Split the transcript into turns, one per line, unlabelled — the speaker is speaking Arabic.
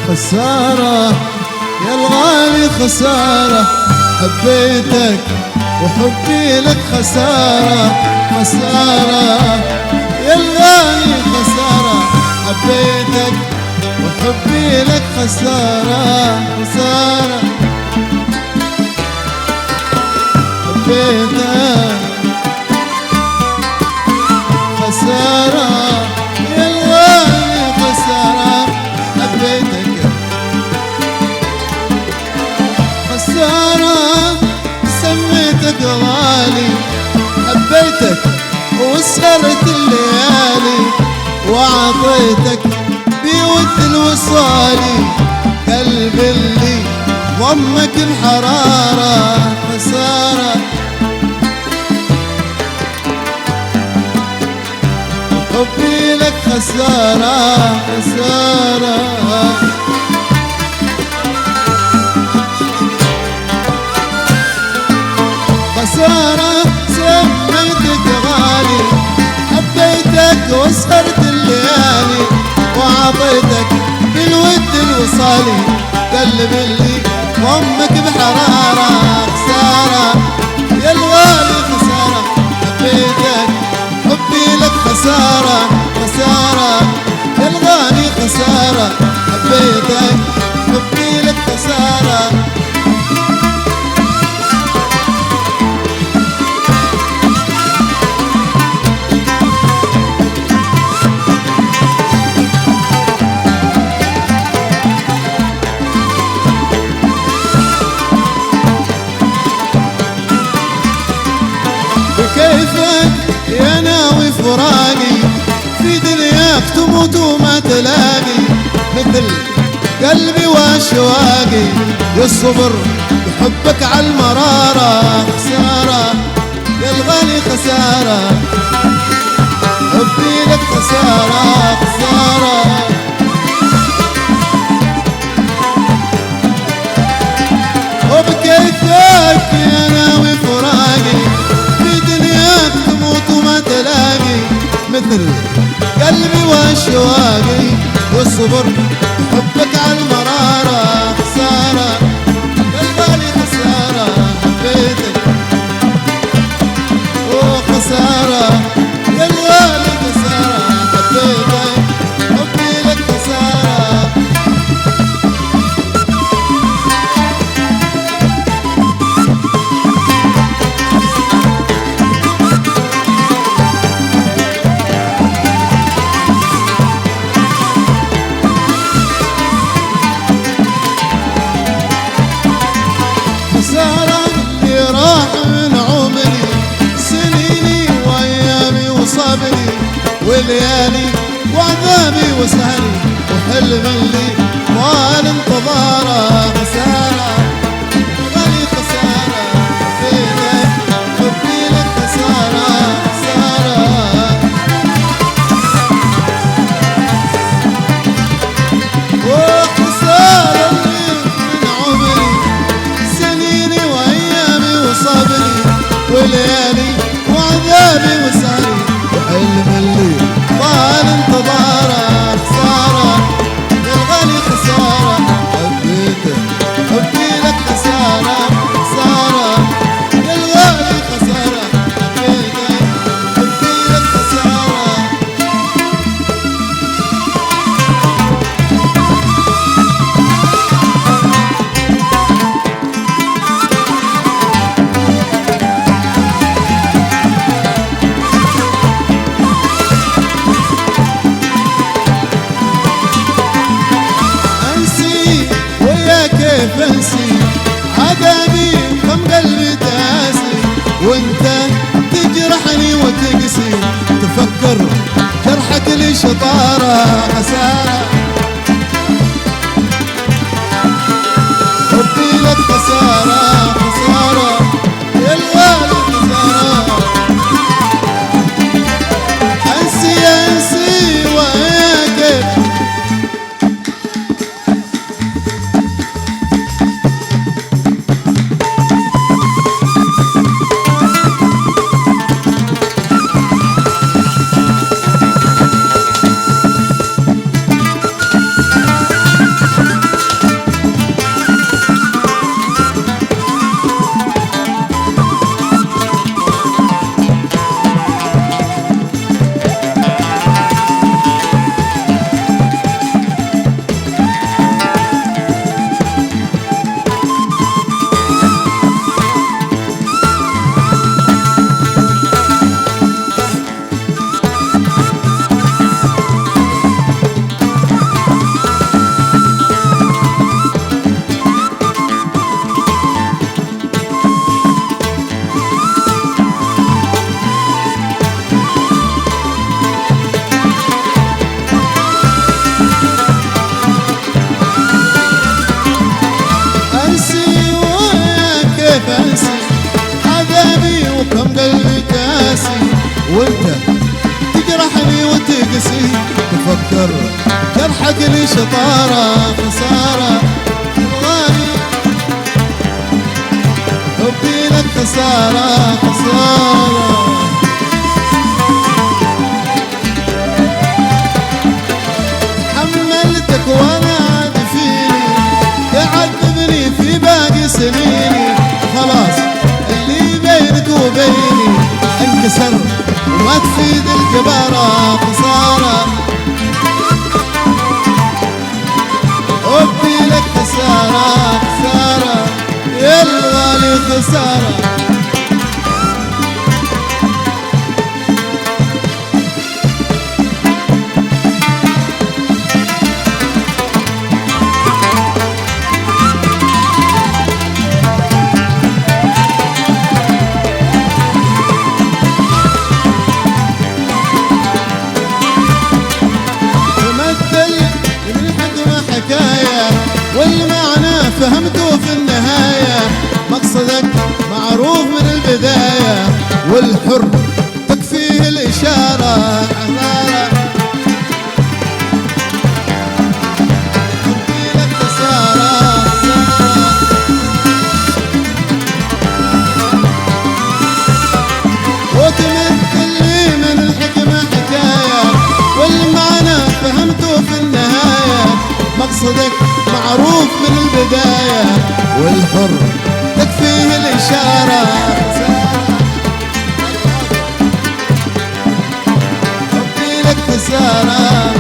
خسارة يا الغالي خسارة، حبيتك وحبي لك خسارة. خسارة يا الغالي خسارة، حبيتك وحبي لك خسارة. خسارة حبيتك خسارة يا الغالي خسارة، حبيتك خسارة. سميتك غالي، حبيتك وسهرت الليالي، وعطيتك بود الوصالي، قلبي اللي ضمك الحرارة. خسارة حبي لك خسارة. خسارة خسارة. سميتك غالي، حبيتك وسهرت الليالي، وعطيتك بالود الوصالي، قلبي اللي ضمك بحرارة. خسارة يا الغالي خسارة، حبيتك حبي لك خسارة. خسارة يا الغالي خسارة، حبيتك حبي لك خسارة. بكيفك يا ناوي فراقي، في دنياك تموت وما تلاقي، مثل قلبي واشواقي يصبر بحبك عالمرارة. خسارة يا الغالي خسارة، حبي لك خسارة. خسارة وبكيفك يا ناوي فراقي، في دنياك تموت وما تلاقي، مثل قلبي واشواقي والصبر حبك عالمرارة. خسارة يا الغالي خسارة، حبيتك وخسارة يا الغالي خسارة، حبيتك حبي لك خسارة. خسارة اللي راح من عمري، سنيني وايامي وصبري وليالي وعذابي وسهري، وحلم اللي طال انتظاره. خسارة غالي خسارة، حبيتك حبي لك خسارة. خسارة وخسارة اللي من عمري، سنيني وايامي وصبري وليالي وعذابي وسهري، وحلم اللي طال انتظاره. خسارة يا الغالي خسارة، حبيتك حبي لك خسارة. خسارة يا الغالي خسارة، حبيتك حبي لك خسارة. انسي ويا كيف انسي عذابي، كم قلبي تاسي، وانت تجرحني وتقسي، تفكر جرحك لي شطارة. خسارة حبي لك خسارة. خسارة يا الغالي خسارة. انسي انسي ويا كيف وانت تجرحني وتقسي تفكر جرحك لي شطارة خسارة والله حبي لك خسارة خسارة حملتك وانا عاد فيني تعذبني في باقي سنيني خلاص اللي بينك وبيني انكسر وما تفيد الجبارة خسارة حبي لك خسارة خسارة يا الغالي خسارة والمعنى فهمته في النهاية مقصدك معروف من البداية والحر تكفيه الإشارة حبي لك خسارة وتمثل لي من الحكمة حكاية والمعنى فهمته في النهاية مقصدك معروف من البداية والحر تكفيه الإشارة حبي لك خسارة